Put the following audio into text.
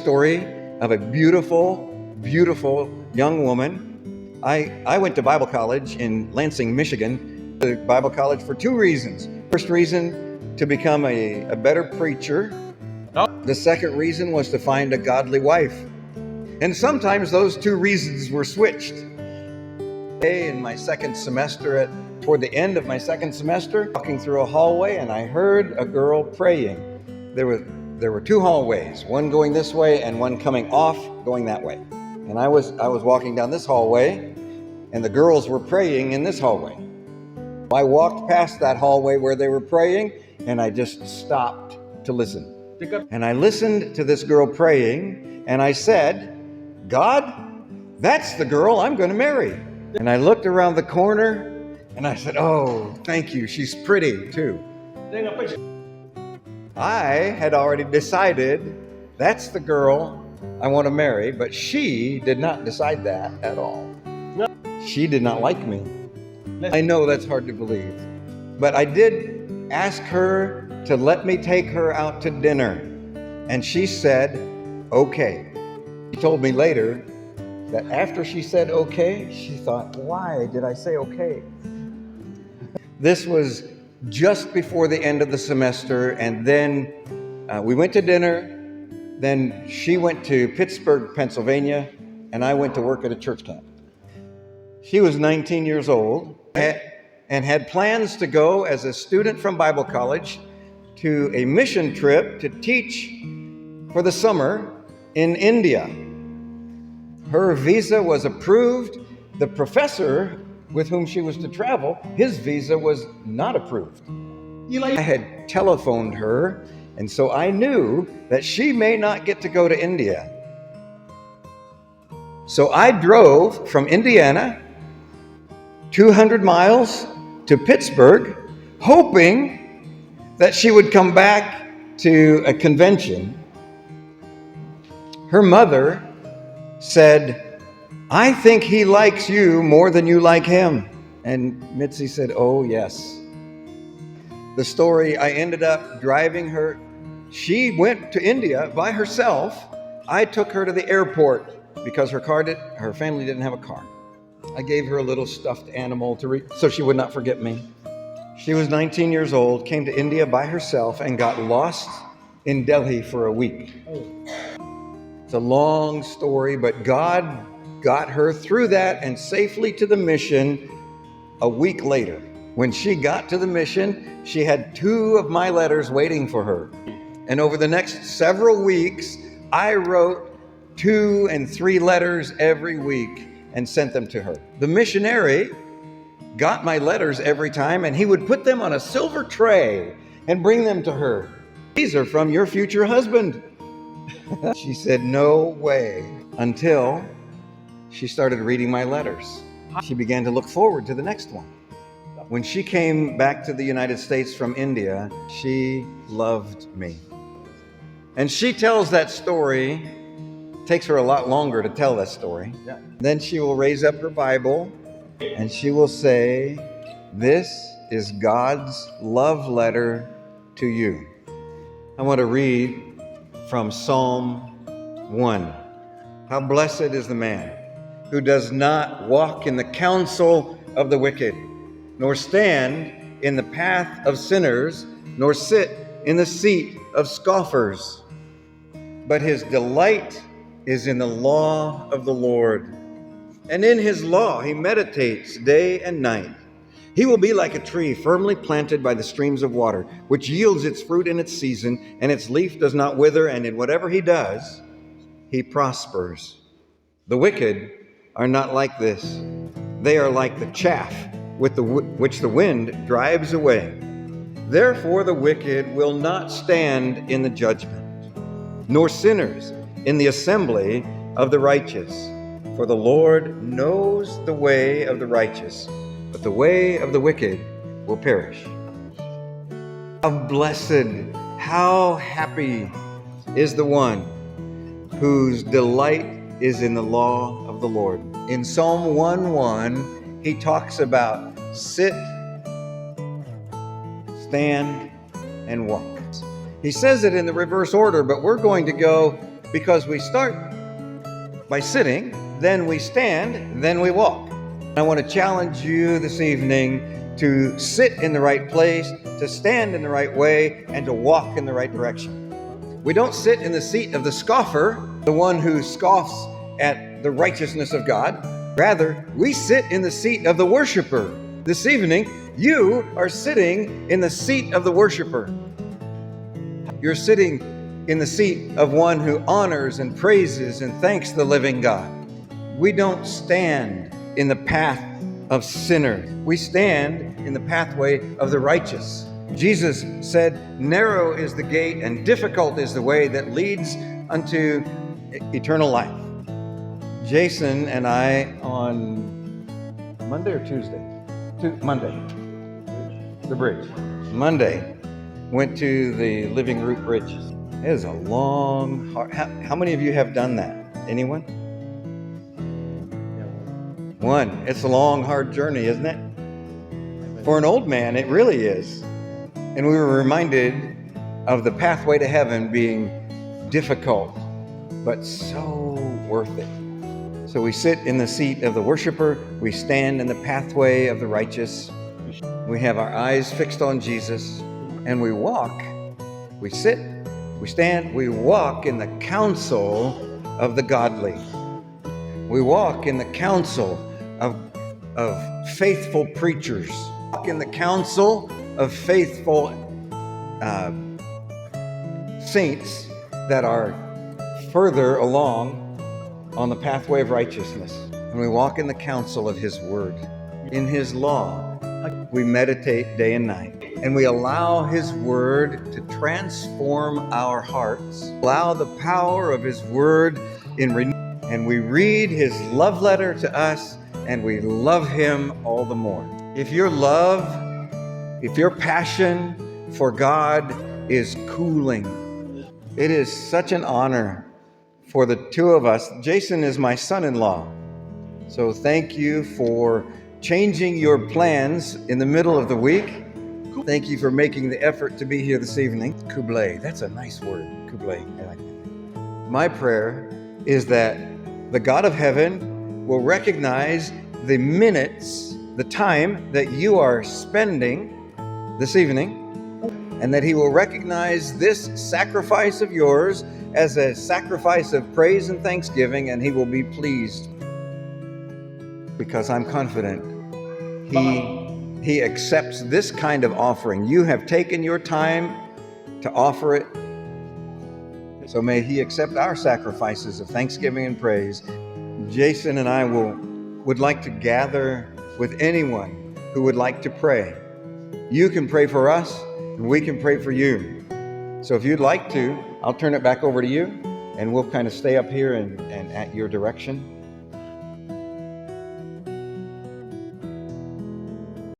story of a beautiful, beautiful young woman. I went to Bible college in Lansing, Michigan. The Bible college for two reasons. First reason, to become a better preacher. The second reason was to find a godly wife. And sometimes those two reasons were switched. In my second semester, toward the end of my second semester, walking through a hallway, and I heard a girl praying. There were two hallways, one going this way and one coming off, going that way. And I was walking down this hallway, and the girls were praying in this hallway. I walked past that hallway where they were praying, and I just stopped to listen. And I listened to this girl praying, and I said, "God, that's the girl I'm going to marry." And I looked around the corner, and I said, "Oh, thank you. She's pretty, too." I had already decided that's the girl I want to marry, but she did not decide that at all. She did not like me. I know that's hard to believe, but I did ask her to let me take her out to dinner, and she said, "Okay." She told me later that after she said okay, she thought, "Why did I say okay?" This was just before the end of the semester, and then we went to dinner. Then she went to Pittsburgh, Pennsylvania, and I went to work at a church camp. She was 19 years old and had plans to go as a student from Bible college to a mission trip to teach for the summer in India. Her visa was approved. The professor with whom she was to travel, his visa was not approved. I had telephoned her, and so I knew that she may not get to go to India. So I drove from Indiana 200 miles to Pittsburgh, hoping that she would come back to a convention. Her mother said, "I think he likes you more than you like him." And Mitzi said, "Oh, yes." The story, I ended up driving her. She went to India by herself. I took her to the airport because her family didn't have a car. I gave her a little stuffed animal so she would not forget me. She was 19 years old, came to India by herself, and got lost in Delhi for a week. It's a long story, but God got her through that and safely to the mission a week later. When she got to the mission, she had 2 of my letters waiting for her. And over the next several weeks, I wrote 2 and 3 letters every week and sent them to her. The missionary got my letters every time, and he would put them on a silver tray and bring them to her. "These are from your future husband." She said, "No way," until she started reading my letters. She began to look forward to the next one. When she came back to the United States from India, she loved me. And she tells that story. It takes her a lot longer to tell that story. Then she will raise up her Bible and she will say, "This is God's love letter to you." I want to read from Psalm 1. "How blessed is the man who does not walk in the counsel of the wicked, nor stand in the path of sinners, nor sit in the seat of scoffers. But his delight is in the law of the Lord, and in his law he meditates day and night. He will be like a tree firmly planted by the streams of water, which yields its fruit in its season, and its leaf does not wither, and in whatever he does, he prospers. The wicked are not like this. They are like the chaff which the wind drives away. Therefore the wicked will not stand in the judgment, nor sinners in the assembly of the righteous. For the Lord knows the way of the righteous, but the way of the wicked will perish." How blessed, how happy is the one whose delight is in the law of the Lord. In Psalm 1:1, he talks about sit, stand, and walk. He says it in the reverse order, but we're going to go because we start by sitting, then we stand, then we walk. I want to challenge you this evening to sit in the right place, to stand in the right way, and to walk in the right direction. We don't sit in the seat of the scoffer, the one who scoffs at the righteousness of God. Rather, we sit in the seat of the worshiper. This evening, you are sitting in the seat of the worshiper. You're sitting in the seat of one who honors and praises and thanks the living God. We don't stand in the path of sinners. We stand in the pathway of the righteous. Jesus said, "Narrow is the gate and difficult is the way that leads unto eternal life." Jason and I on Monday or Tuesday? Monday. The bridge. Monday went to the Living Root Bridge. It is a long, hard. How many of you have done that? Anyone? One. It's a long, hard journey, isn't it? For an old man, it really is. And we were reminded of the pathway to heaven being difficult, but so worth it. So we sit in the seat of the worshiper. We stand in the pathway of the righteous. We have our eyes fixed on Jesus, and we walk. We sit, we stand, we walk in the counsel of the godly. We walk in the counsel of faithful preachers. Walk in the counsel of faithful saints that are further along on the pathway of righteousness. And we walk in the counsel of His Word. In His law, we meditate day and night. And we allow His Word to transform our hearts. Allow the power of His Word in renewal. And we read His love letter to us, and we love Him all the more. If your passion for God is cooling, it is such an honor for the two of us. Jason is my son-in-law. So thank you for changing your plans in the middle of the week. Thank you for making the effort to be here this evening. Kublai, that's a nice word. Kublai, I like that. My prayer is that the God of heaven will recognize the minutes, the time that you are spending this evening, and that He will recognize this sacrifice of yours as a sacrifice of praise and thanksgiving, and He will be pleased, because I'm confident He accepts this kind of offering. You have taken your time to offer it, so may He accept our sacrifices of thanksgiving and praise. Jason and I would like to gather with anyone who would like to pray. You can pray for us, and we can pray for you. So if you'd like to, I'll turn it back over to you, and we'll kind of stay up here and at your direction.